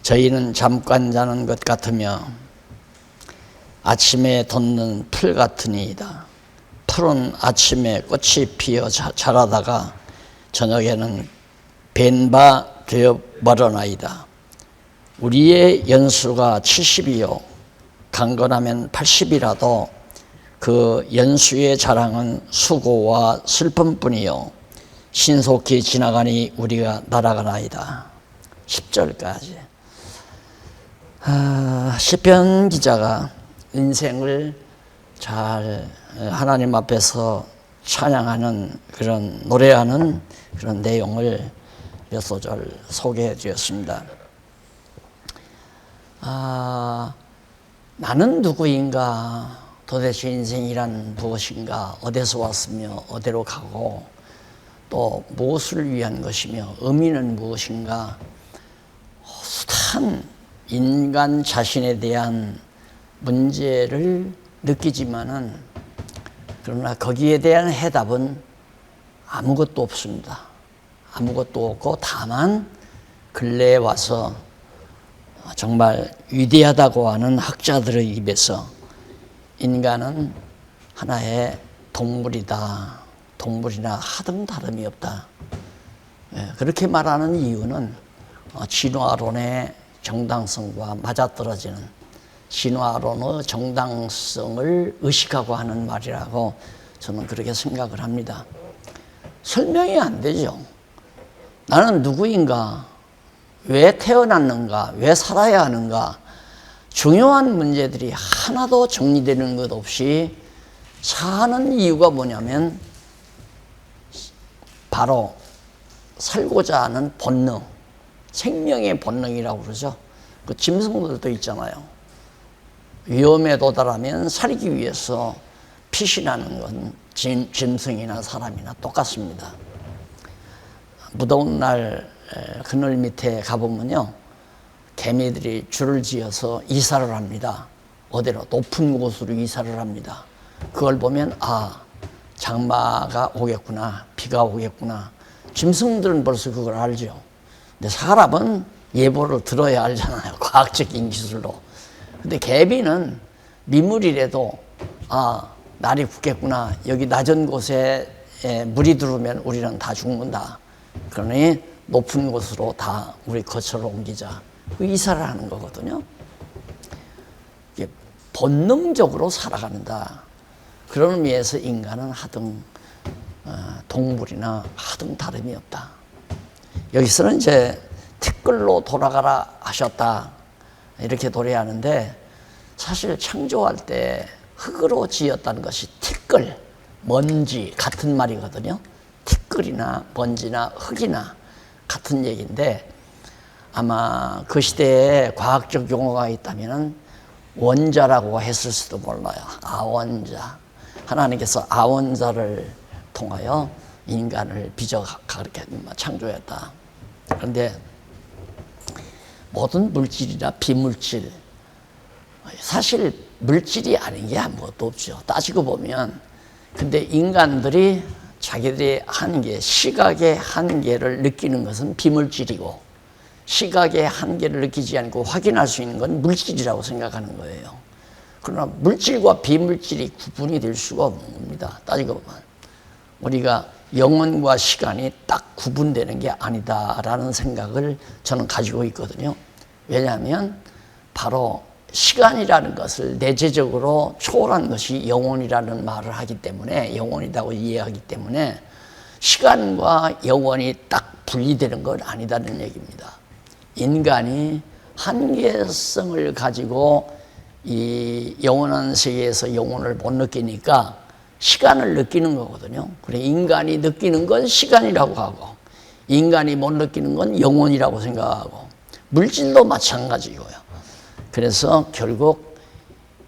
저희는 잠깐 자는 것 같으며 아침에 돋는 풀 같으니이다. 풀은 아침에 꽃이 피어 자라다가 저녁에는 벤바 되어 버려나이다. 우리의 연수가 70이요 강건하면 80이라도 그 연수의 자랑은 수고와 슬픔뿐이요 신속히 지나가니 우리가 날아가나이다. 10절까지. 시편 기자가 인생을 잘 하나님 앞에서 찬양하는 그런 노래하는 그런 내용을 몇 소절 소개해 주었습니다. 나는 누구인가? 도대체 인생이란 무엇인가? 어디서 왔으며 어디로 가고 또 무엇을 위한 것이며 의미는 무엇인가? 숱한 인간 자신에 대한 문제를 느끼지만은 그러나 거기에 대한 해답은 아무것도 없습니다. 아무것도 없고 다만 근래에 와서 정말 위대하다고 하는 학자들의 입에서 인간은 하나의 동물이다. 동물이나 하등 다름이 없다. 그렇게 말하는 이유는 진화론의 정당성과 맞아떨어지는 진화론의 정당성을 의식하고 하는 말이라고 저는 그렇게 생각을 합니다. 설명이 안 되죠. 나는 누구인가? 왜 태어났는가? 왜 살아야 하는가? 중요한 문제들이 하나도 정리되는 것 없이 사는 이유가 뭐냐면 바로 살고자 하는 본능, 생명의 본능이라고 그러죠. 그 짐승들도 있잖아요. 위험에 도달하면 살기 위해서 피신하는 건 짐승이나 사람이나 똑같습니다. 무더운 날 그늘 밑에 가보면요, 개미들이 줄을 지어서 이사를 합니다. 어디로? 높은 곳으로 이사를 합니다. 그걸 보면 장마가 오겠구나, 비가 오겠구나. 짐승들은 벌써 그걸 알죠. 근데 사람은 예보를 들어야 알잖아요. 과학적인 기술로. 근데 개미는 미물이라도 날이 굳겠구나. 여기 낮은 곳에 물이 들어오면 우리는 다 죽는다. 그러니 높은 곳으로 다 우리 거처를 옮기자. 그 이사를 하는 거거든요. 이게 본능적으로 살아간다. 그런 의미에서 인간은 하등 동물이나 하등 다름이 없다. 여기서는 이제 티끌로 돌아가라 하셨다. 이렇게 노래하는데 사실 창조할 때 흙으로 지었다는 것이 티끌, 먼지 같은 말이거든요. 티끌이나 먼지나 흙이나 같은 얘기인데 아마 그 시대에 과학적 용어가 있다면 원자라고 했을 수도 몰라요. 아원자. 하나님께서 아원자를 통하여 인간을 빚어 그렇게 창조했다. 그런데 모든 물질이나 비물질, 사실 물질이 아닌 게 아무것도 없죠. 따지고 보면. 근데 인간들이 자기들의 한계, 시각의 한계를 느끼는 것은 비물질이고 시각의 한계를 느끼지 않고 확인할 수 있는 건 물질이라고 생각하는 거예요. 그러나 물질과 비물질이 구분이 될 수가 없는 겁니다. 따지고 보면. 우리가 영혼과 시간이 딱 구분되는 게 아니다라는 생각을 저는 가지고 있거든요. 왜냐하면 바로 시간이라는 것을 내재적으로 초월한 것이 영혼이라는 말을 하기 때문에, 영혼이라고 이해하기 때문에 시간과 영혼이 딱 분리되는 건 아니다는 얘기입니다. 인간이 한계성을 가지고 이 영원한 세계에서 영혼을 못 느끼니까 시간을 느끼는 거거든요. 그래, 인간이 느끼는 건 시간이라고 하고 인간이 못 느끼는 건 영혼이라고 생각하고 물질도 마찬가지고요. 그래서 결국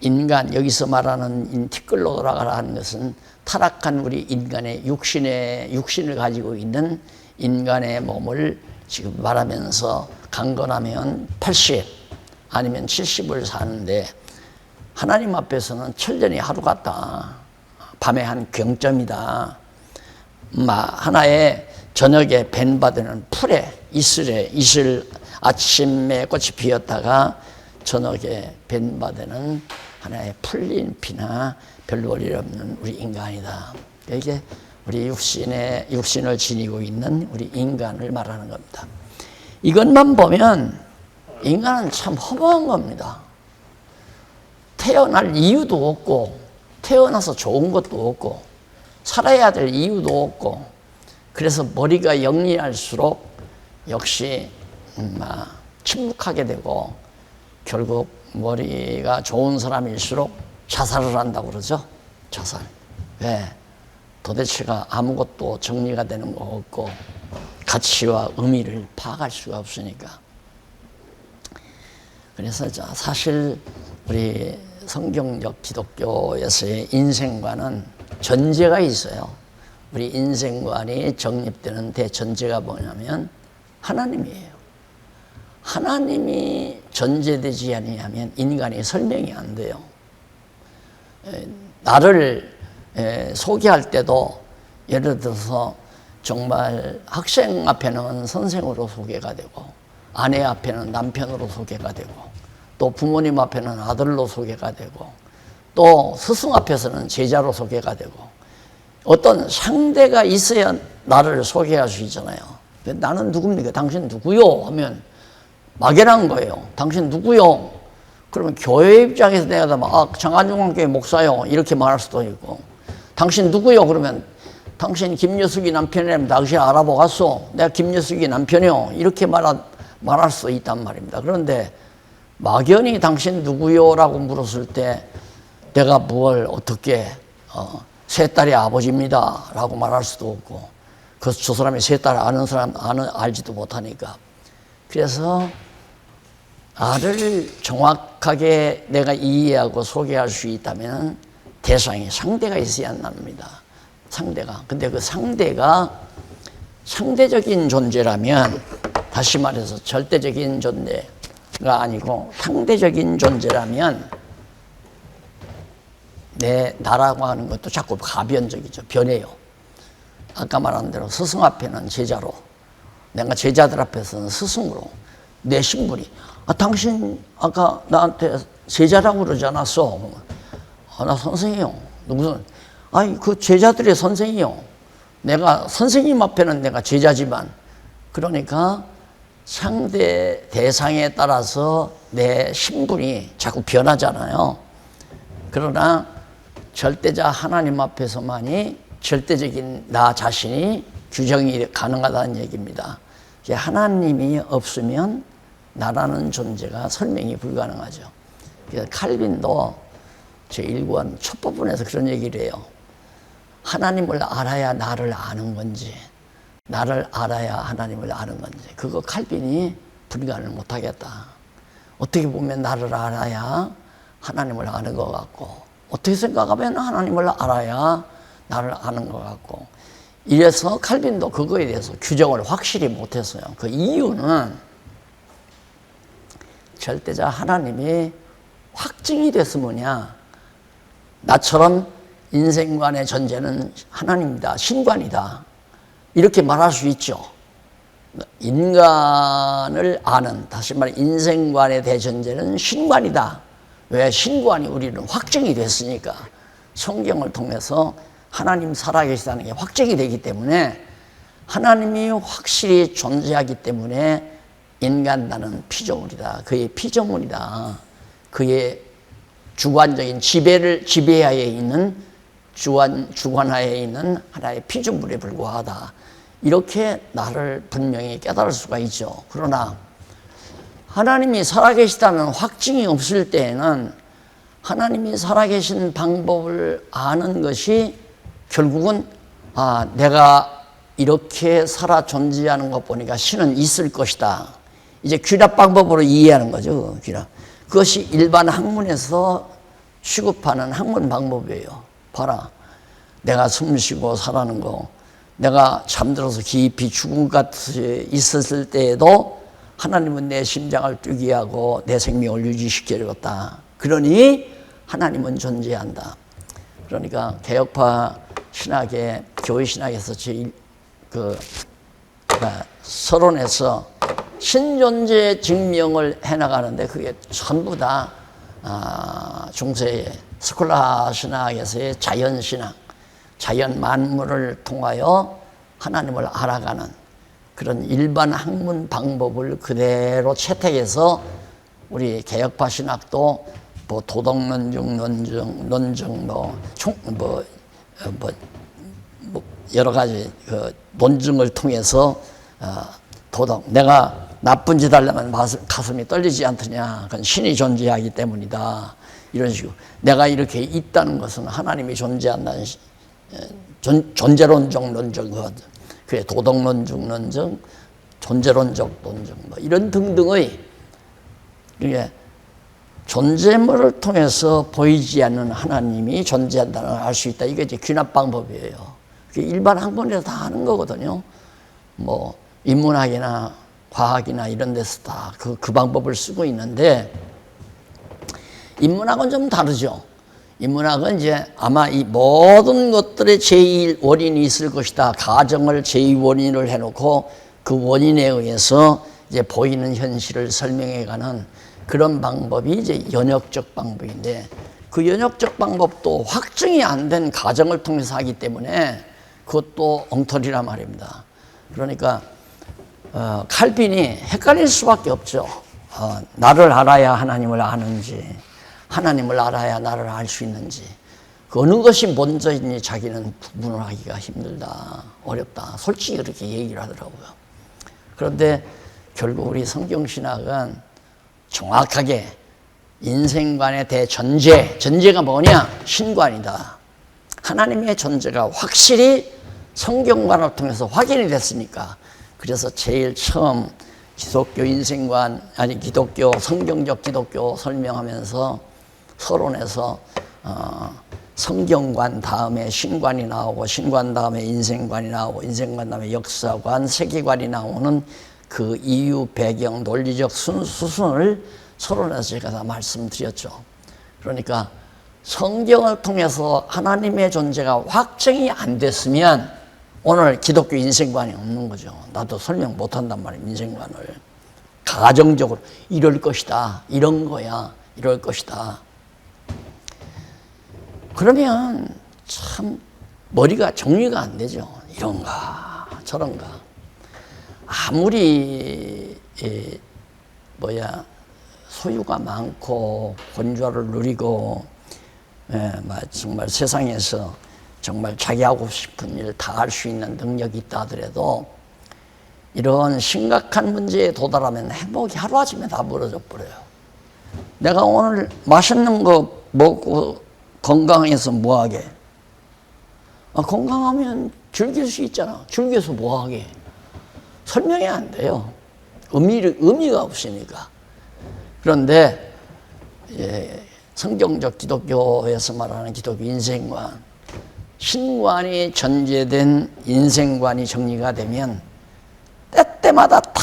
인간, 여기서 말하는 티끌로 돌아가라 하는 것은 타락한 우리 인간의 육신을 가지고 있는 인간의 몸을 지금 말하면서 강건하면 80 아니면 70을 사는데 하나님 앞에서는 천년이 하루 같다. 밤의 한 경점이다. 하나의 저녁에 벤 받는 풀에 이슬 아침에 꽃이 피었다가 저녁에 벤바되는 하나의 풀린 피나 별로 볼일 없는 우리 인간이다. 이게 우리 육신을 지니고 있는 우리 인간을 말하는 겁니다. 이것만 보면 인간은 참 허무한 겁니다. 태어날 이유도 없고 태어나서 좋은 것도 없고 살아야 될 이유도 없고 그래서 머리가 영리할수록 역시 침묵하게 되고 결국 머리가 좋은 사람일수록 자살을 한다고 그러죠. 자살. 왜? 도대체가 아무것도 정리가 되는 거 없고 가치와 의미를 파악할 수가 없으니까. 그래서 사실 우리 성경적 기독교에서의 인생관은 전제가 있어요. 우리 인생관이 정립되는 대전제가 뭐냐면 하나님이에요. 하나님이 전제되지 아니하면 인간이 설명이 안 돼요. 나를 소개할 때도 예를 들어서 정말 학생 앞에는 선생으로 소개가 되고 아내 앞에는 남편으로 소개가 되고 또 부모님 앞에는 아들로 소개가 되고 또 스승 앞에서는 제자로 소개가 되고 어떤 상대가 있어야 나를 소개할 수 있잖아요. 나는 누굽니까? 당신 누구요? 하면 막연한 거예요. 당신 누구요? 그러면 교회 입장에서 내가 장안중앙교회 목사요 이렇게 말할 수도 있고 당신 누구요? 그러면 당신 김여숙이 남편이라면 당신 알아보고 갔어. 내가 김여숙이 남편이요 이렇게 말할 수 있단 말입니다. 그런데 막연히 당신 누구요? 라고 물었을 때 내가 뭘 어떻게 세 딸의 아버지입니다 라고 말할 수도 없고 그래서 저 사람이 세 딸 아는 사람 알지도 못하니까 그래서 나를 정확하게 내가 이해하고 소개할 수 있다면 대상이 상대가 있어야 한답니다. 상대가. 근데 그 상대가 상대적인 존재라면 다시 말해서 절대적인 존재가 아니고 상대적인 존재라면 나라고 하는 것도 자꾸 가변적이죠. 변해요. 아까 말한 대로 스승 앞에는 제자로 내가 제자들 앞에서는 스승으로 내 신분이 당신 아까 나한테 제자라고 그러지 않았어? 나 선생이요. 무슨 그 제자들의 선생이요. 내가 선생님 앞에는 내가 제자지만 그러니까 상대 대상에 따라서 내 신분이 자꾸 변하잖아요. 그러나 절대자 하나님 앞에서만이 절대적인 나 자신이 규정이 가능하다는 얘기입니다. 하나님이 없으면 나라는 존재가 설명이 불가능하죠. 그래서 칼빈도 제1권 첫 부분에서 그런 얘기를 해요. 하나님을 알아야 나를 아는 건지 나를 알아야 하나님을 아는 건지 그거 칼빈이 분간을 못하겠다. 어떻게 보면 나를 알아야 하나님을 아는 것 같고 어떻게 생각하면 하나님을 알아야 나를 아는 것 같고 이래서 칼빈도 그거에 대해서 규정을 확실히 못했어요. 그 이유는 절대자 하나님이 확증이 됐으면야 나처럼 인생관의 전제는 하나님이다, 신관이다 이렇게 말할 수 있죠. 인간을 아는 다시 말해 인생관의 대전제는 신관이다. 왜? 신관이 우리는 확증이 됐으니까 성경을 통해서 하나님 살아계시다는 게 확증이 되기 때문에 하나님이 확실히 존재하기 때문에 인간 나는 피조물이다. 그의 피조물이다. 그의 주관적인 지배하에 있는 주관하에 있는 하나의 피조물에 불과하다. 이렇게 나를 분명히 깨달을 수가 있죠. 그러나 하나님이 살아계시다는 확증이 없을 때에는 하나님이 살아계신 방법을 아는 것이 결국은 내가 이렇게 살아 존재하는 것 보니까 신은 있을 것이다. 이제 귀납 방법으로 이해하는 거죠. 귀납. 그것이 일반 학문에서 취급하는 학문 방법이에요. 봐라. 내가 숨 쉬고 살아는 거, 내가 잠들어서 깊이 죽은 것 같이 있었을 때에도 하나님은 내 심장을 뛰게 하고 내 생명을 유지시켜주었다. 그러니 하나님은 존재한다. 그러니까 개혁파 신학의 교회 신학에서 서론에서 신존재 증명을 해나가는데 그게 전부 다 중세의 스콜라 신학에서의 자연신학, 자연 만물을 통하여 하나님을 알아가는 그런 일반 학문 방법을 그대로 채택해서 우리 개혁파 신학도 뭐 도덕론증, 논증, 여러 가지 그 논증을 통해서 도덕, 내가 나쁜 짓 하려면 가슴이 떨리지 않더냐, 그건 신이 존재하기 때문이다, 이런 식으로 내가 이렇게 있다는 것은 하나님이 존재한다는 존재론적 논증, 그게 도덕론적 논증, 존재론적 논증, 뭐 이런 등등의 이게 존재물을 통해서 보이지 않는 하나님이 존재한다는 걸 알 수 있다. 이게 이제 귀납 방법이에요. 일반 학문에서 다 하는 거거든요. 뭐 인문학이나 과학이나 이런 데서 다 그 방법을 쓰고 있는데, 인문학은 좀 다르죠. 인문학은 이제 아마 이 모든 것들의 제2 원인이 있을 것이다. 가정을 제2 원인을 해놓고 그 원인에 의해서 이제 보이는 현실을 설명해가는 그런 방법이 이제 연역적 방법인데, 그 연역적 방법도 확증이 안 된 가정을 통해서 하기 때문에 그것도 엉터리란 말입니다. 그러니까 칼빈이 헷갈릴 수밖에 없죠. 나를 알아야 하나님을 아는지, 하나님을 알아야 나를 알 수 있는지, 그 어느 것이 먼저인지 자기는 구분을 하기가 힘들다, 어렵다, 솔직히 그렇게 얘기를 하더라고요. 그런데 결국 우리 성경신학은 정확하게 인생관의 전제가 뭐냐? 신관이다. 하나님의 존재가 확실히 성경관을 통해서 확인이 됐으니까. 그래서 제일 처음 기독교 인생관, 기독교, 성경적 기독교 설명하면서 서론에서 성경관 다음에 신관이 나오고, 신관 다음에 인생관이 나오고, 인생관 다음에 역사관, 세계관이 나오는 그 이유, 배경, 논리적 수순을 서론에서 제가 다 말씀드렸죠. 그러니까 성경을 통해서 하나님의 존재가 확정이 안 됐으면 오늘 기독교 인생관이 없는 거죠. 나도 설명 못 한단 말이에요, 인생관을. 가정적으로 이럴 것이다, 이런 거야, 이럴 것이다. 그러면 참 머리가 정리가 안 되죠. 이런가 저런가. 아무리 소유가 많고 권좌를 누리고 정말 세상에서 정말 자기 하고 싶은 일 다 할 수 있는 능력이 있다 하더라도 이런 심각한 문제에 도달하면 행복이 하루아침에 다 무너져 버려요. 내가 오늘 맛있는 거 먹고 건강해서 뭐하게? 건강하면 즐길 수 있잖아. 즐겨서 뭐하게? 설명이 안 돼요. 의미가 없으니까. 그런데 성경적 기독교에서 말하는 기독교 인생관, 신관이 전제된 인생관이 정리가 되면 때때마다 다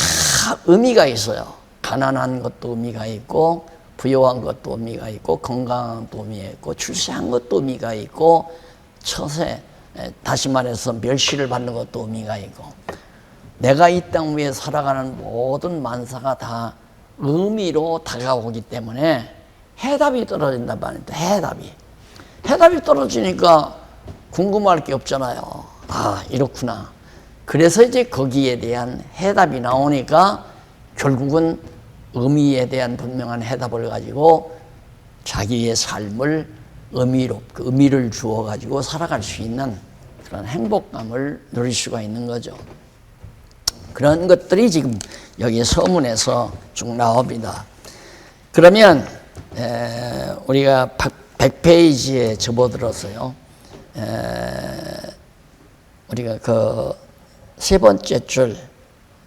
의미가 있어요. 가난한 것도 의미가 있고, 부유한 것도 의미가 있고, 건강한 것도 의미가 있고, 출세한 것도 의미가 있고, 처세, 다시 말해서 멸시를 받는 것도 의미가 있고, 내가 이 땅 위에 살아가는 모든 만사가 다 의미로 다가오기 때문에 해답이 떨어진단 말입니다. 해답이 떨어지니까 궁금할 게 없잖아요. 이렇구나. 그래서 이제 거기에 대한 해답이 나오니까 결국은 의미에 대한 분명한 해답을 가지고 자기의 삶을 의미를 주어 가지고 살아갈 수 있는 그런 행복감을 누릴 수가 있는 거죠. 그런 것들이 지금 여기 서문에서 쭉 나옵니다. 그러면 우리가 100페이지에 접어들어서요, 우리가 그 세 번째 줄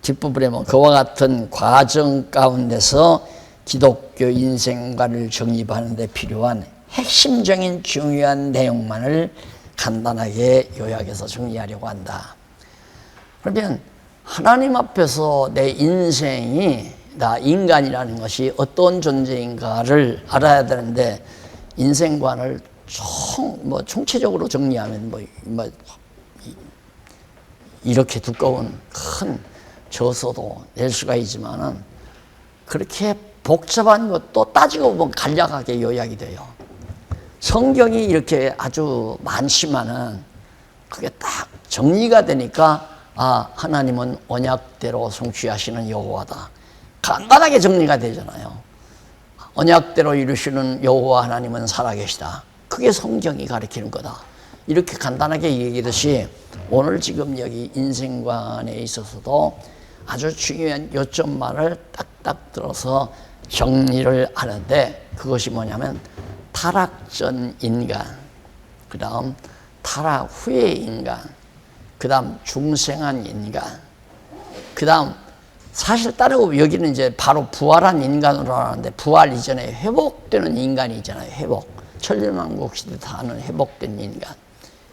뒷부분에 보면 그와 같은 과정 가운데서 기독교 인생관을 정립하는 데 필요한 핵심적인 중요한 내용만을 간단하게 요약해서 정리하려고 한다. 그러면 하나님 앞에서 내 인생이, 나 인간이라는 것이 어떤 존재인가를 알아야 되는데, 인생관을 총체적으로 정리하면 이렇게 두꺼운 큰 져서도 낼 수가 있지만은 그렇게 복잡한 것도 따지고 보면 간략하게 요약이 돼요. 성경이 이렇게 아주 많지만은 그게 딱 정리가 되니까 하나님은 언약대로 성취하시는 여호와다. 간단하게 정리가 되잖아요. 언약대로 이루시는 여호와 하나님은 살아계시다. 그게 성경이 가르치는 거다. 이렇게 간단하게 얘기하듯이 오늘 지금 여기 인생관에 있어서도 아주 중요한 요점만을 딱딱 들어서 정리를 하는데 그것이 뭐냐면 타락 전 인간, 그 다음 타락 후의 인간, 그 다음 중생한 인간, 그 다음 사실 따르고 여기는 이제 바로 부활한 인간으로 하는데 부활 이전에 회복되는 인간이 있잖아요. 회복. 천년왕국 시대 다는 회복된 인간.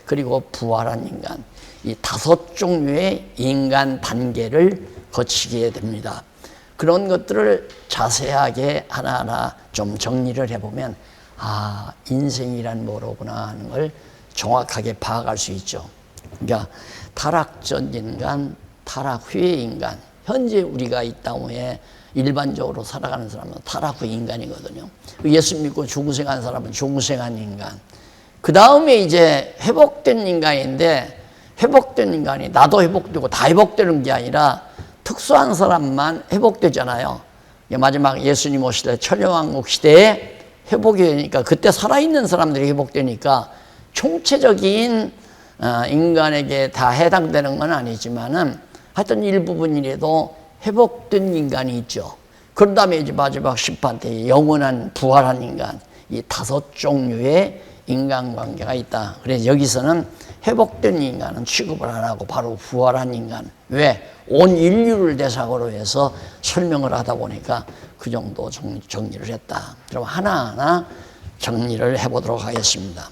그리고 부활한 인간. 이 5종류의 인간 단계를 거치게 됩니다. 그런 것들을 자세하게 하나하나 좀 정리를 해보면 인생이란 뭐로구나 하는 걸 정확하게 파악할 수 있죠. 그러니까 타락 전 인간, 타락 후의 인간. 현재 우리가 이 땅에 일반적으로 살아가는 사람은 타락 후 인간이거든요. 예수 믿고 중생한 사람은 중생한 인간. 그 다음에 이제 회복된 인간인데 회복된 인간이 나도 회복되고 다 회복되는 게 아니라 특수한 사람만 회복되잖아요. 마지막 예수님 오실 때 천년왕국 시대에 회복이 되니까 그때 살아있는 사람들이 회복되니까 총체적인 인간에게 다 해당되는 건 아니지만은 하여튼 일부분이라도 회복된 인간이 있죠. 그런 다음에 이제 마지막 심판 때 영원한 부활한 인간, 이 5종류의 인간관계가 있다. 그래서 여기서는 회복된 인간은 취급을 안 하고 바로 부활한 인간. 왜? 온 인류를 대상으로 해서 설명을 하다 보니까 그 정도 정리를 했다. 그럼 하나하나 정리를 해보도록 하겠습니다.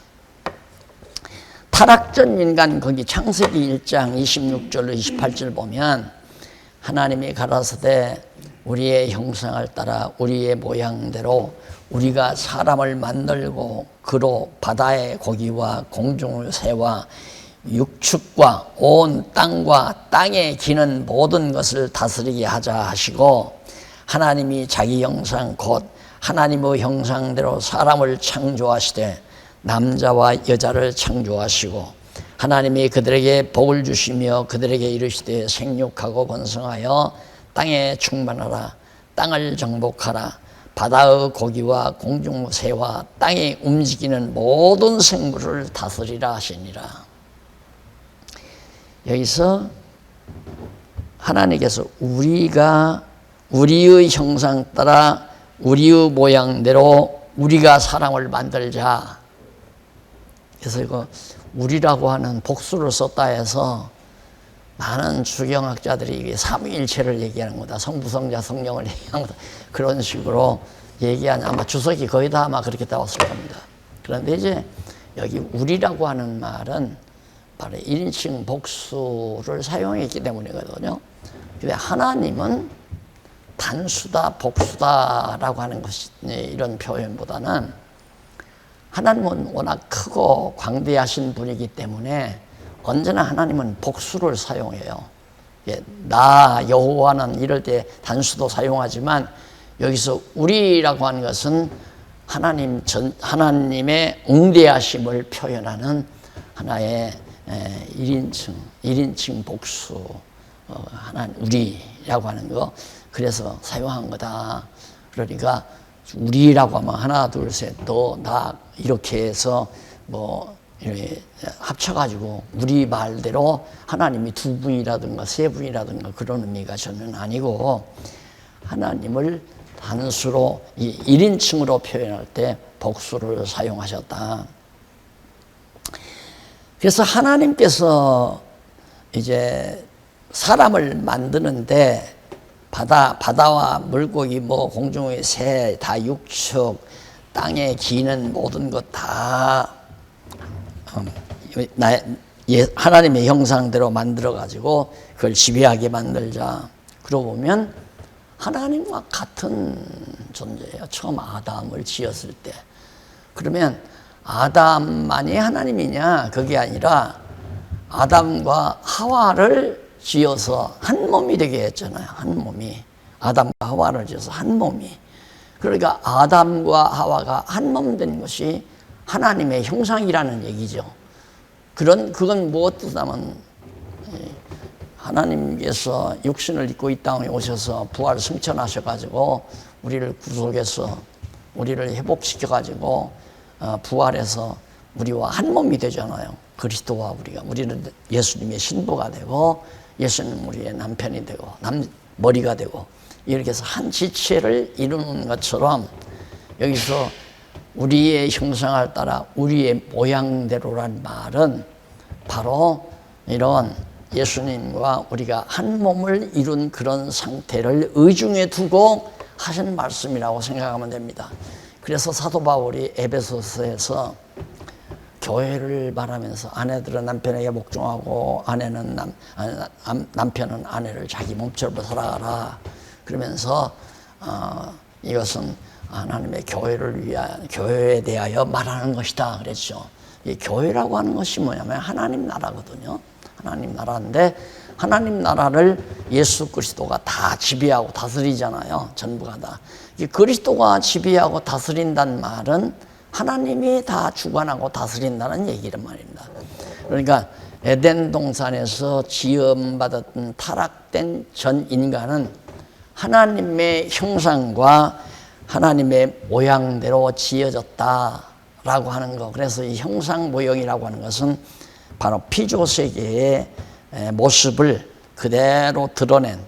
타락전 인간 거기 창세기 1장 26절로 28절 보면 하나님이 가라사대 우리의 형상을 따라 우리의 모양대로 우리가 사람을 만들고 그로 바다의 고기와 공중의 새와 육축과 온 땅과 땅에 기는 모든 것을 다스리게 하자 하시고 하나님이 자기 형상 곧 하나님의 형상대로 사람을 창조하시되 남자와 여자를 창조하시고 하나님이 그들에게 복을 주시며 그들에게 이르시되 생육하고 번성하여 땅에 충만하라 땅을 정복하라 바다의 고기와 공중 새와 땅에 움직이는 모든 생물을 다스리라 하시니라. 여기서 하나님께서 우리가 우리의 형상 따라 우리의 모양대로 우리가 사람을 만들자. 그래서 이거 우리라고 하는 복수를 썼다 해서 많은 주경학자들이 이게 삼위일체를 얘기하는 거다. 성부, 성자, 성령을 얘기하는 거다. 그런 식으로 얘기하는 아마 주석이 거의 다 아마 그렇게 나왔을 겁니다. 그런데 이제 여기 우리라고 하는 말은 바로 1인칭 복수를 사용했기 때문이거든요. 근데 하나님은 단수다, 복수다라고 하는 것이 이런 표현보다는 하나님은 워낙 크고 광대하신 분이기 때문에 언제나 하나님은 복수를 사용해요. 나 여호와는 이럴 때 단수도 사용하지만 여기서 우리라고 하는 것은 하나님의 응대하심을 표현하는 하나의 1인칭 복수, 우리라고 하는 거, 그래서 사용한 거다. 그러니까 우리라고 하면 하나, 둘, 셋, 너, 나 이렇게 해서 이렇게 합쳐가지고 우리 말대로 하나님이 2분이라든가 3분이라든가 그런 의미가 전혀 아니고 하나님을 단수로 1인칭으로 표현할 때 복수를 사용하셨다. 그래서 하나님께서 이제 사람을 만드는데 바다와 물고기 공중의 새 다 육축 땅에 기는 모든 것 다 하나님의 형상대로 만들어 가지고 그걸 지배하게 만들자. 그러고 보면 하나님과 같은 존재예요. 처음 아담을 지었을 때. 그러면 아담만이 하나님이냐? 그게 아니라 아담과 하와를 지어서 한 몸이 되게 했잖아요. 한 몸이. 아담과 하와를 지어서 한 몸이. 그러니까 아담과 하와가 한 몸 된 것이 하나님의 형상이라는 얘기죠. 그건 무엇 뜻하면 하나님께서 육신을 입고 이 땅에 오셔서 부활 승천하셔가지고 우리를 구속해서 우리를 회복시켜가지고 부활해서 우리와 한 몸이 되잖아요. 그리스도와 우리는 예수님의 신부가 되고 예수님은 우리의 남편이 되고 머리가 되고 이렇게 해서 한 지체를 이루는 것처럼 여기서 우리의 형상을 따라 우리의 모양대로란 말은 바로 이런 예수님과 우리가 한 몸을 이룬 그런 상태를 의중에 두고 하신 말씀이라고 생각하면 됩니다. 그래서 사도 바울이 에베소서에서 교회를 말하면서 아내들은 남편에게 복종하고 남편은 아내를 자기 몸처럼 살아가라. 그러면서 이것은 하나님의 교회를 위한 교회에 대하여 말하는 것이다 그랬죠. 이 교회라고 하는 것이 뭐냐면 하나님 나라거든요. 하나님 나라인데 하나님 나라를 예수 그리스도가 다 지배하고 다스리잖아요. 전부가 다. 그리스도가 지배하고 다스린다는 말은 하나님이 다 주관하고 다스린다는 얘기란 말입니다. 그러니까 에덴 동산에서 지음받았던 타락된 전 인간은 하나님의 형상과 하나님의 모양대로 지어졌다라고 하는 거. 그래서 이 형상 모형이라고 하는 것은 바로 피조 세계의 모습을 그대로 드러낸.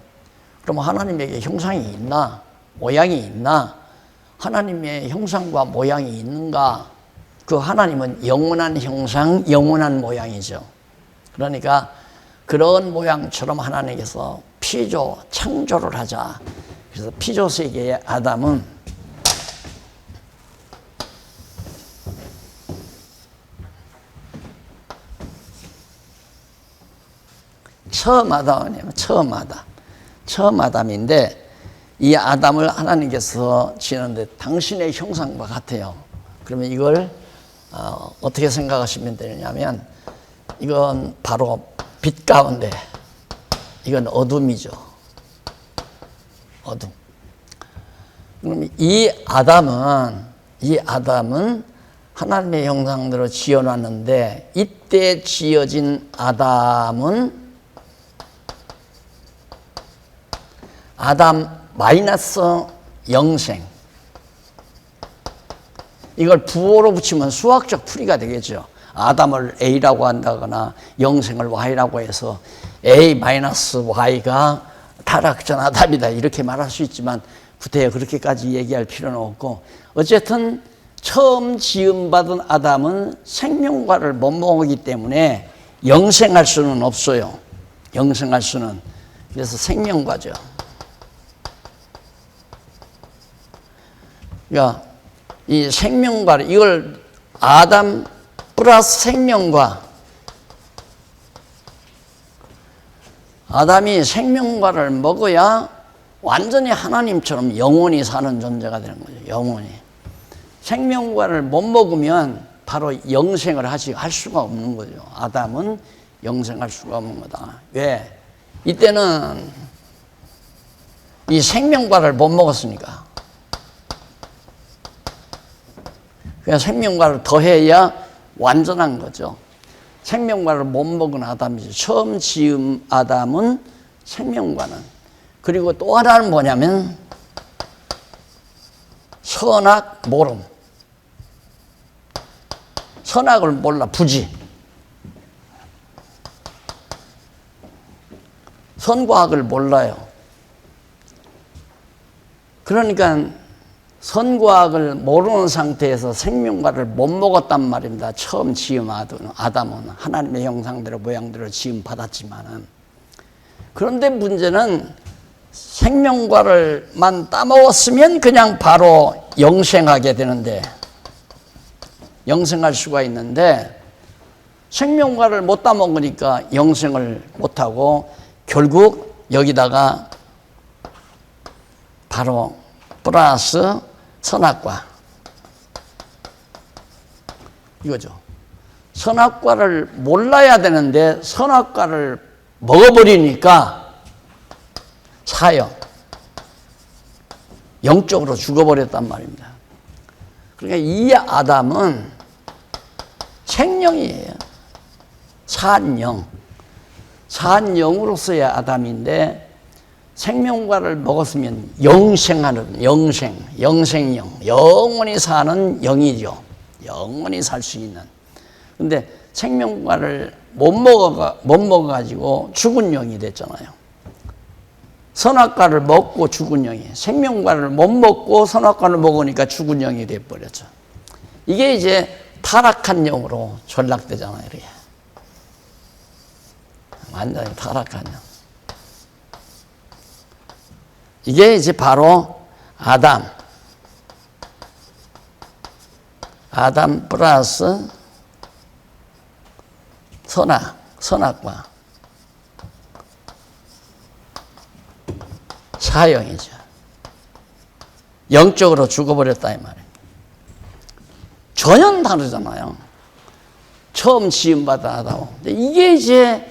그럼 하나님에게 형상이 있나? 모양이 있나? 하나님의 형상과 모양이 있는가? 그 하나님은 영원한 형상, 영원한 모양이죠. 그러니까 그런 모양처럼 하나님께서 피조, 창조를 하자. 그래서 피조 세계의 아담은 처음 아담이에요. 처음 아담인데 이 아담을 하나님께서 지었는데 당신의 형상과 같아요. 그러면 이걸 어떻게 생각하시면 되냐면 이건 바로 빛 가운데 이건 어둠이죠. 어둠. 그럼 이 아담은 하나님의 형상대로 지어놨는데 이때 지어진 아담은 아담 마이너스 영생. 이걸 부호로 붙이면 수학적 풀이가 되겠죠. 아담을 A라고 한다거나 영생을 Y라고 해서 A 마이너스 Y가 타락전 아담이다 이렇게 말할 수 있지만 구태여 그렇게까지 얘기할 필요는 없고 어쨌든 처음 지음받은 아담은 생명과를 못 먹기 때문에 영생할 수는 없어요. 영생할 수는. 그래서 생명과죠. 그러니까 이 생명과를 이걸 아담 플러스 생명과 아담이 생명과를 먹어야 완전히 하나님처럼 영원히 사는 존재가 되는 거죠. 영원히. 생명과를 못 먹으면 바로 영생을 할 수가 없는 거죠. 아담은 영생할 수가 없는 거다. 왜? 이때는 이 생명과를 못 먹었으니까. 그냥 생명과를 더해야 완전한 거죠. 생명과를 못 먹은 아담이죠. 처음 지은 아담은 생명과는. 그리고 또 하나는 뭐냐면 선악 모름. 선악을 몰라 부지. 선과 악을 몰라요. 그러니까 선과 악을 모르는 상태에서 생명과를 못 먹었단 말입니다. 처음 지음 아담은 하나님의 형상대로 모양대로 지음 받았지만은. 그런데 문제는 생명과를만 따먹었으면 그냥 바로 영생하게 되는데 영생할 수가 있는데 생명과를 못 따먹으니까 영생을 못하고 결국 여기다가 바로 플러스 선악과 이거죠. 선악과를 몰라야 되는데 선악과를 먹어버리니까 사형, 영적으로 죽어버렸단 말입니다. 그러니까 이 아담은 생명이에요. 산영. 산영으로서의 아담인데 생명과를 먹었으면 영생하는 영생영, 영원히 사는 영이죠. 영원히 살 수 있는. 근데 생명과를 못 먹어가지고 죽은 영이 됐잖아요. 선악과를 먹고 죽은 영이, 생명과를 못 먹고 선악과를 먹으니까 죽은 영이 돼버렸죠. 이게 이제 타락한 영으로 전락되잖아요. 이렇게. 완전히 타락한 영. 이게 이제 바로 아담 플러스 선악과 사형이죠. 영적으로 죽어버렸다 이 말이에요. 전혀 다르잖아요. 처음 지음받은 아담. 이게 이제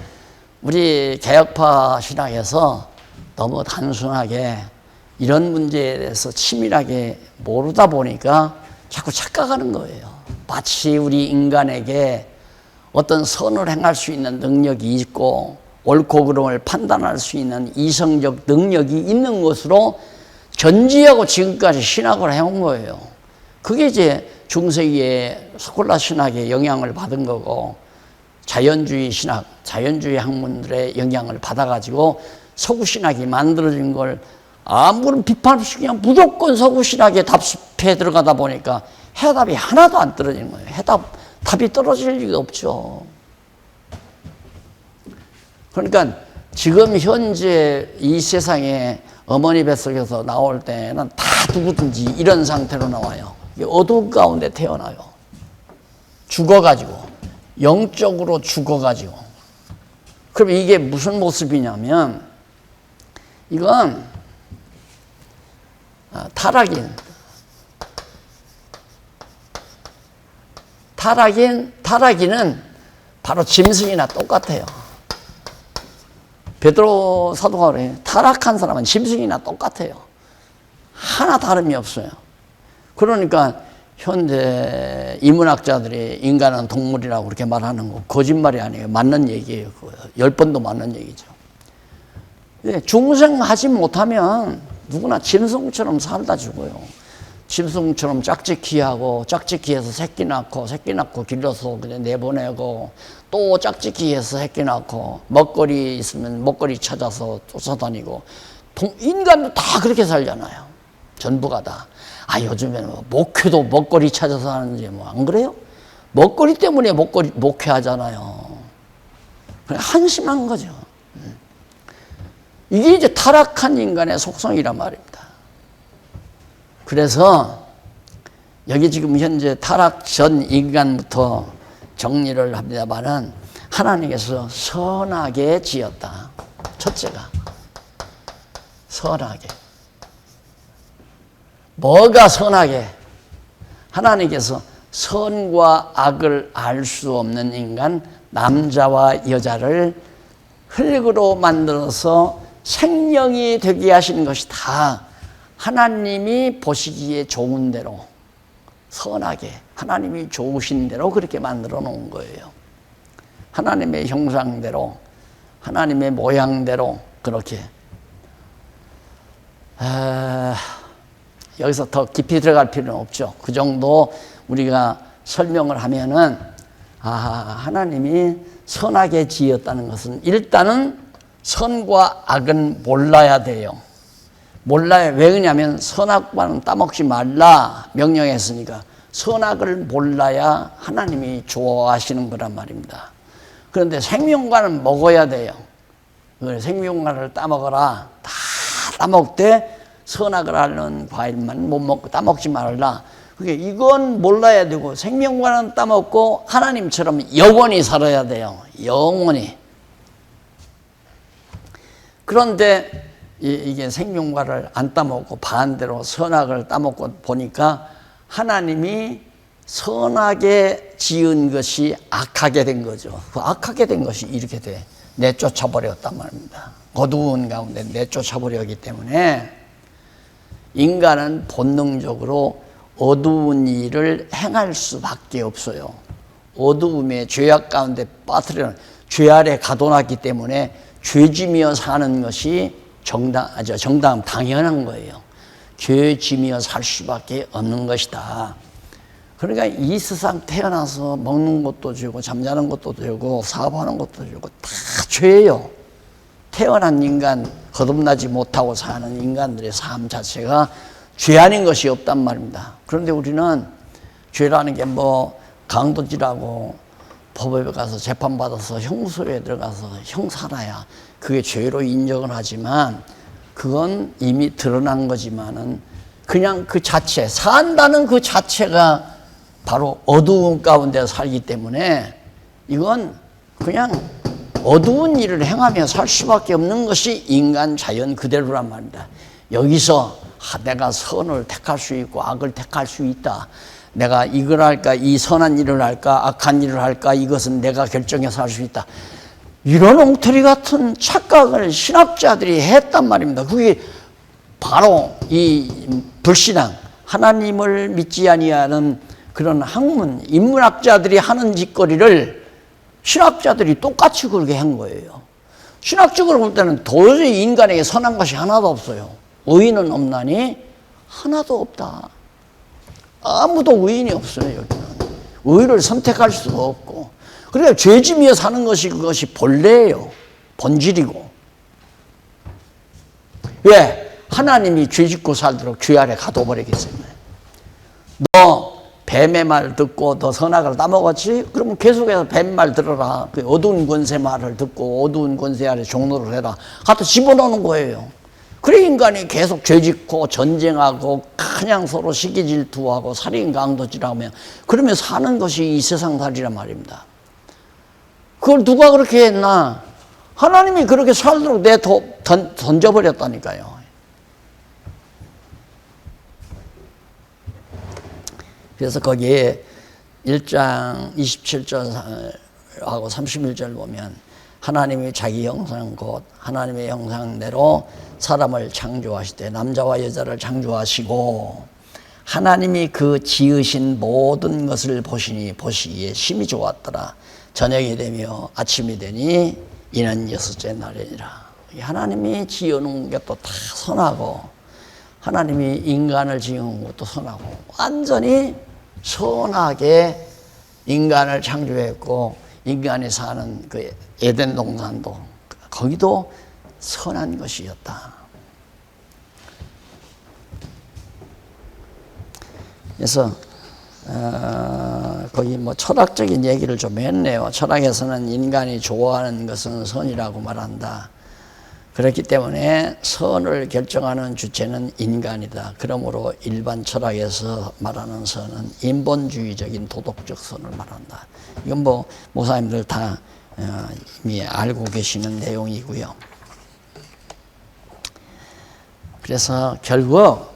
우리 개혁파 신학에서 너무 단순하게 이런 문제에 대해서 치밀하게 모르다 보니까 자꾸 착각하는 거예요. 마치 우리 인간에게 어떤 선을 행할 수 있는 능력이 있고 옳고 그름을 판단할 수 있는 이성적 능력이 있는 것으로 전지하고 지금까지 신학을 해온 거예요. 그게 이제 중세기의 스콜라 신학의 영향을 받은 거고 자연주의 신학, 자연주의 학문들의 영향을 받아가지고 서구신학이 만들어진 걸 아무런 비판 없이 그냥 무조건 서구신학에 답습해 들어가다 보니까 해답이 하나도 안 떨어지는 거예요. 답이 떨어질 리가 없죠. 그러니까 지금 현재 이 세상에 어머니 뱃속에서 나올 때는 다 누구든지 이런 상태로 나와요. 어두운 가운데 태어나요. 죽어가지고, 영적으로 죽어가지고. 그럼 이게 무슨 모습이냐면 이건 타락인은 바로 짐승이나 똑같아요. 베드로 사도가 그래요. 타락한 사람은 짐승이나 똑같아요. 하나 다름이 없어요. 그러니까 현대 인문학자들이 인간은 동물이라고 그렇게 말하는 거 거짓말이 아니에요. 맞는 얘기예요. 그거 10번도 맞는 얘기죠. 중생하지 못하면 누구나 짐승처럼 살다 죽어요. 짐승처럼 짝짓기하고 짝짓기해서 새끼 낳고 길러서 그냥 내보내고 또 짝짓기해서 새끼 낳고 먹거리 있으면 먹거리 찾아서 쫓아다니고 인간도 다 그렇게 살잖아요. 전부가 다. 요즘에는 목회도 먹거리 찾아서 하는지 안 그래요? 먹거리 때문에 목회하잖아요. 한심한 거죠. 이게 이제 타락한 인간의 속성이란 말입니다. 그래서 여기 지금 현재 타락 전 인간부터 정리를 합니다만은 하나님께서 선하게 지었다. 첫째가 선하게. 뭐가 선하게? 하나님께서 선과 악을 알 수 없는 인간, 남자와 여자를 흙으로 만들어서 생명이 되게 하시는 것이 다 하나님이 보시기에 좋은 대로 선하게 하나님이 좋으신 대로 그렇게 만들어 놓은 거예요. 하나님의 형상대로 하나님의 모양대로 그렇게. 여기서 더 깊이 들어갈 필요는 없죠. 그 정도 우리가 설명을 하면은 하나님이 선하게 지었다는 것은 일단은 선과 악은 몰라야 돼요. 몰라요. 왜 그러냐면 선악과는 따먹지 말라 명령했으니까 선악을 몰라야 하나님이 좋아하시는 거란 말입니다. 그런데 생명과는 먹어야 돼요. 생명과를 따먹어라. 다 따먹되 선악을 아는 과일만 못 먹고 따먹지 말라. 그게 이건 몰라야 되고 생명과는 따먹고 하나님처럼 영원히 살아야 돼요. 영원히. 그런데 이게 생명과를 안 따먹고 반대로 선악을 따먹고 보니까 하나님이 선하게 지은 것이 악하게 된 거죠. 그 악하게 된 것이 이렇게 돼. 내쫓아버렸단 말입니다. 어두운 가운데 내쫓아버렸기 때문에 인간은 본능적으로 어두운 일을 행할 수밖에 없어요. 어두움의 죄악 가운데 빠뜨려 죄 아래 가둬놨기 때문에 죄지며 사는 것이 정당 당연한 거예요. 죄지며 살 수밖에 없는 것이다. 그러니까 이 세상 태어나서 먹는 것도 죄고 잠자는 것도 죄고 사업하는 것도 죄고 다 죄예요. 태어난 인간, 거듭나지 못하고 사는 인간들의 삶 자체가 죄 아닌 것이 없단 말입니다. 그런데 우리는 죄라는 게 뭐 강도질하고 법원에 가서 재판받아서 형소에 들어가서 형 살아야 그게 죄로 인정을 하지만 그건 이미 드러난 거지만은 그냥 그 자체, 산다는 그 자체가 바로 어두운 가운데 살기 때문에 이건 그냥 어두운 일을 행하며 살 수밖에 없는 것이 인간 자연 그대로란 말입니다. 여기서 내가 선을 택할 수 있고 악을 택할 수 있다. 내가 이걸 할까, 이 선한 일을 할까, 악한 일을 할까, 이것은 내가 결정해서 할 수 있다. 이런 엉터리 같은 착각을 신학자들이 했단 말입니다. 그게 바로 이 불신앙, 하나님을 믿지 아니하는 그런 학문, 인문학자들이 하는 짓거리를 신학자들이 똑같이 그렇게 한 거예요. 신학적으로 볼 때는 도저히 인간에게 선한 것이 하나도 없어요. 의인은 없나니 하나도 없다. 아무도 의인이 없어요. 여기는 의를 선택할 수가 없고, 그러니까 죄지며 사는 것이 그것이 본래예요. 본질이고. 왜? 하나님이 죄짓고 살도록 죄 아래 가둬버리기 때문에. 너 뱀의 말 듣고 너 선악을 따먹었지? 그러면 계속해서 뱀 말 들어라. 그 어두운 권세 말을 듣고 어두운 권세 아래 종로를 해라. 갖다 집어넣는 거예요. 그래 인간이 계속 죄짓고 전쟁하고 그냥 서로 시기질투하고 살인 강도질하며 그러면 사는 것이 이 세상 살이란 말입니다. 그걸 누가 그렇게 했나? 하나님이 그렇게 살도록 던져버렸다니까요. 그래서 거기에 1장 27절하고 31절 보면 하나님이 자기 형상 곧 하나님의 형상대로 사람을 창조하시되 남자와 여자를 창조하시고 하나님이 그 지으신 모든 것을 보시기에 심히 좋았더라. 저녁이 되며 아침이 되니 이는 6째 날이니라. 하나님이 지어놓은 것도 다 선하고 하나님이 인간을 지은 것도 선하고 완전히 선하게 인간을 창조했고 인간이 사는 그 에덴 동산도 거기도 선한 것이었다. 그래서 거기 뭐 철학적인 얘기를 좀 했네요. 철학에서는 인간이 좋아하는 것은 선이라고 말한다. 그렇기 때문에 선을 결정하는 주체는 인간이다. 그러므로 일반 철학에서 말하는 선은 인본주의적인 도덕적 선을 말한다. 이건 뭐 목사님들 다 이미 알고 계시는 내용이고요. 그래서 결국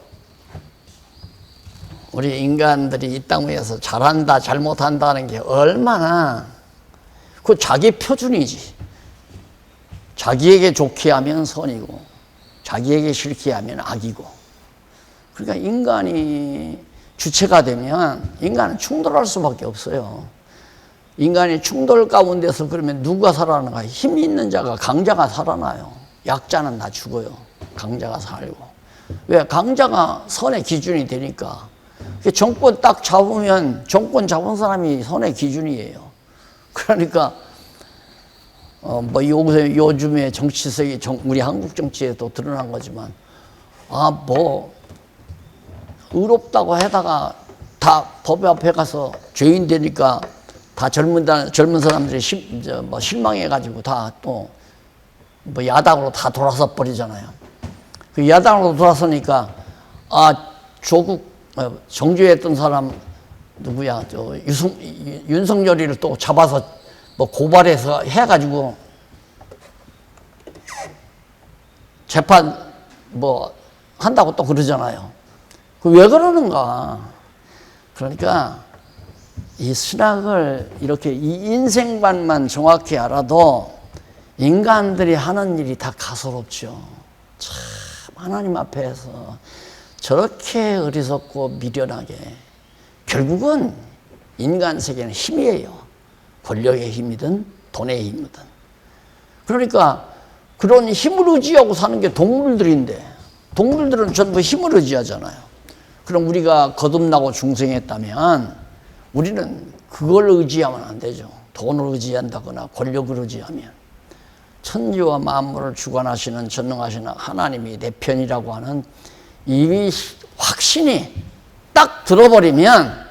우리 인간들이 이 땅 위에서 잘한다 잘못한다는 게 얼마나 그 자기 표준이지. 자기에게 좋게 하면 선이고 자기에게 싫게 하면 악이고. 그러니까 인간이 주체가 되면 인간은 충돌할 수밖에 없어요. 인간이 충돌 가운데서 그러면 누가 살아나가? 힘 있는 자가, 강자가 살아나요. 약자는 다 죽어요. 강자가 살고. 왜? 강자가 선의 기준이 되니까. 정권 딱 잡으면 정권 잡은 사람이 선의 기준이에요. 그러니까 뭐 요즘에 정치색이 우리 한국 정치에도 드러난 거지만 뭐 의롭다고 해다가 다 법 앞에 가서 죄인 되니까 다 젊은 사람들이 실망해가지고 다 또 뭐 야당으로 다 돌아서 버리잖아요. 그 야당으로 돌아서니까 조국 정주했던 사람 누구야? 윤석열이를 또 잡아서 뭐 고발해서 해가지고 재판 뭐 한다고 또 그러잖아요. 그 왜 그러는가? 그러니까 이 신학을 이렇게 이 인생관만 정확히 알아도 인간들이 하는 일이 다 가소롭죠. 참 하나님 앞에서 저렇게 어리석고 미련하게, 결국은 인간 세계는 힘이에요. 권력의 힘이든 돈의 힘이든. 그러니까 그런 힘을 의지하고 사는 게 동물들인데, 동물들은 전부 힘을 의지하잖아요. 그럼 우리가 거듭나고 중생했다면 우리는 그걸 의지하면 안 되죠. 돈을 의지한다거나 권력을 의지하면. 천지와 만물을 주관하시는 전능하시는 하나님이 내 편이라고 하는 이 확신이 딱 들어버리면,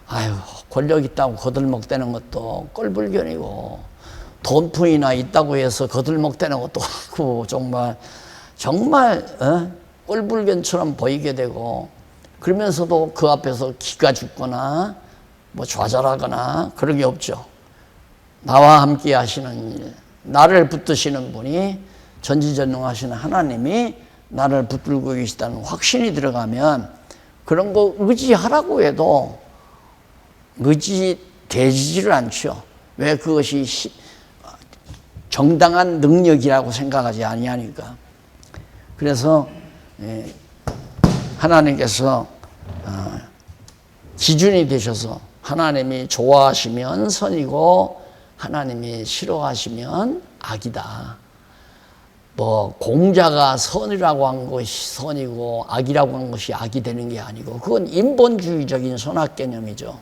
아유, 권력 있다고 거들먹대는 것도 꼴불견이고, 돈풍이나 있다고 해서 거들먹대는 것도 아이고 정말 꼴불견처럼 보이게 되고, 그러면서도 그 앞에서 기가 죽거나 뭐 좌절하거나 그런 게 없죠. 나와 함께 하시는 일, 나를 붙드시는 분이 전지전능하시는 하나님이 나를 붙들고 계시다는 확신이 들어가면 그런 거 의지하라고 해도 의지되지를 않죠. 왜? 그것이 정당한 능력이라고 생각하지 아니하니까. 그래서 하나님께서 기준이 되셔서 하나님이 좋아하시면 선이고 하나님이 싫어하시면 악이다. 뭐 공자가 선이라고 한 것이 선이고 악이라고 한 것이 악이 되는 게 아니고, 그건 인본주의적인 선악 개념이죠.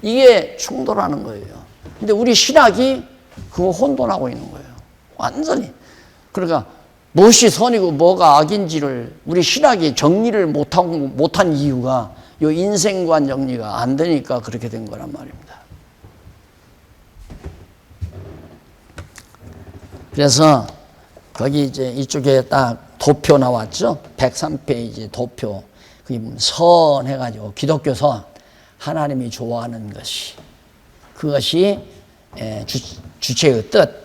이게 충돌하는 거예요. 근데 우리 신학이 그거 혼돈하고 있는 거예요. 완전히. 그러니까 무엇이 선이고 뭐가 악인지를 우리 신학이 정리를 못한 이유가 이 인생관 정리가 안 되니까 그렇게 된 거란 말입니다. 그래서 거기 이제 이쪽에 딱 도표 나왔죠. 103페이지 도표. 그게 선 해가지고 기독교 선. 하나님이 좋아하는 것이. 그것이 주체의 뜻.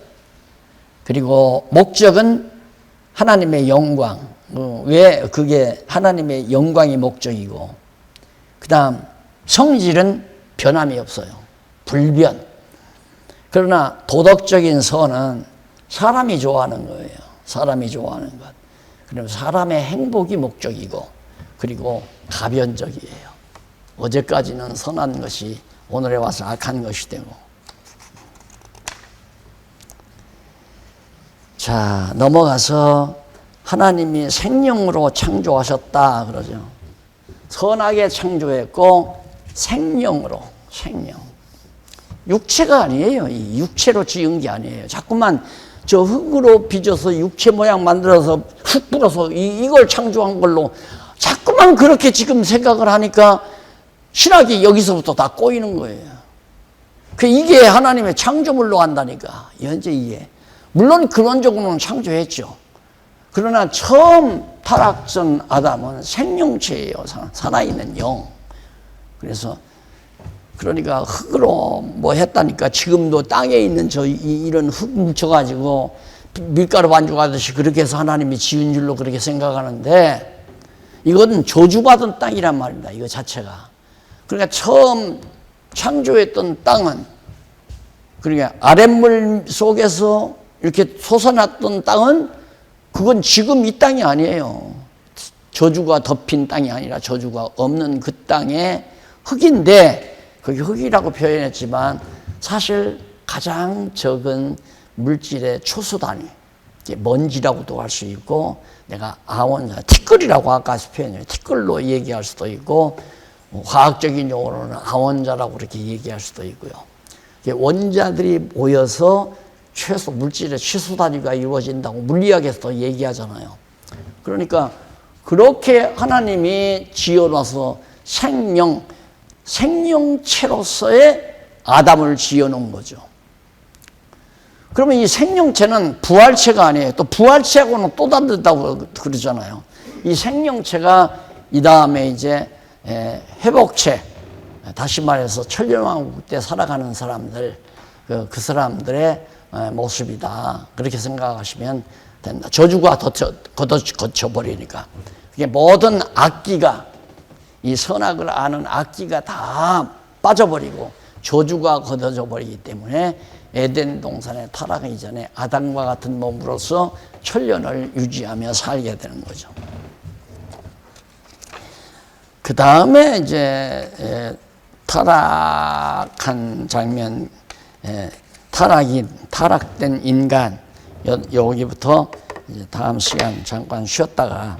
그리고 목적은 하나님의 영광. 왜 그게 하나님의 영광이 목적이고. 그 다음 성질은 변함이 없어요. 불변. 그러나 도덕적인 선은 사람이 좋아하는 거예요. 사람이 좋아하는 것. 그럼 사람의 행복이 목적이고, 그리고 가변적이에요. 어제까지는 선한 것이 오늘에 와서 악한 것이 되고. 자, 넘어가서 하나님이 생명으로 창조하셨다 그러죠. 선하게 창조했고 생명으로, 생명. 육체가 아니에요. 이 육체로 지은 게 아니에요. 자꾸만 저 흙으로 빚어서 육체 모양 만들어서 흙 불어서 이걸 창조한 걸로 자꾸만 그렇게 지금 생각을 하니까 신학이 여기서부터 다 꼬이는 거예요. 이게 하나님의 창조물로 한다니까. 현재 이게. 물론 근원적으로는 창조했죠. 그러나 처음 타락 전 아담은 생명체예요. 살아있는 영. 그래서 그러니까 흙으로 뭐 했다니까 지금도 땅에 있는 이런 흙 뭉쳐가지고 밀가루 반죽하듯이 그렇게 해서 하나님이 지은 줄로 그렇게 생각하는데, 이건 저주받은 땅이란 말입니다. 이거 자체가. 그러니까 처음 창조했던 땅은, 그러니까 아랫물 속에서 이렇게 솟아났던 땅은 그건 지금 이 땅이 아니에요. 저주가 덮인 땅이 아니라 저주가 없는 그 땅의 흙인데, 거기 흙이라고 표현했지만 사실 가장 적은 물질의 초수 단위, 먼지라고도 할 수 있고, 내가 아원자, 티끌이라고 아까 표현해요. 티끌로 얘기할 수도 있고, 화학적인 용어로는 아원자라고 그렇게 얘기할 수도 있고요. 원자들이 모여서 최소 물질의 최소 단위가 이루어진다고 물리학에서 얘기하잖아요. 그러니까 그렇게 하나님이 지어놔서 생명체로서의 아담을 지어놓은 거죠. 그러면 이 생명체는 부활체가 아니에요. 또 부활체하고는 또 다르다고 그러잖아요. 이 생명체가 이 다음에 이제 회복체, 다시 말해서 천년왕국 때 살아가는 사람들, 그 사람들의 모습이다. 그렇게 생각하시면 된다. 저주가 거쳐버리니까. 그게 모든 악기가, 이 선악을 아는 악기가 다 빠져버리고 저주가 걷어져 버리기 때문에 에덴 동산에 타락하기 전에 아담과 같은 몸으로서 천년을 유지하며 살게 되는 거죠. 그 다음에 이제 타락한 장면, 타락된 인간, 여기부터 이제 다음 시간 잠깐 쉬었다가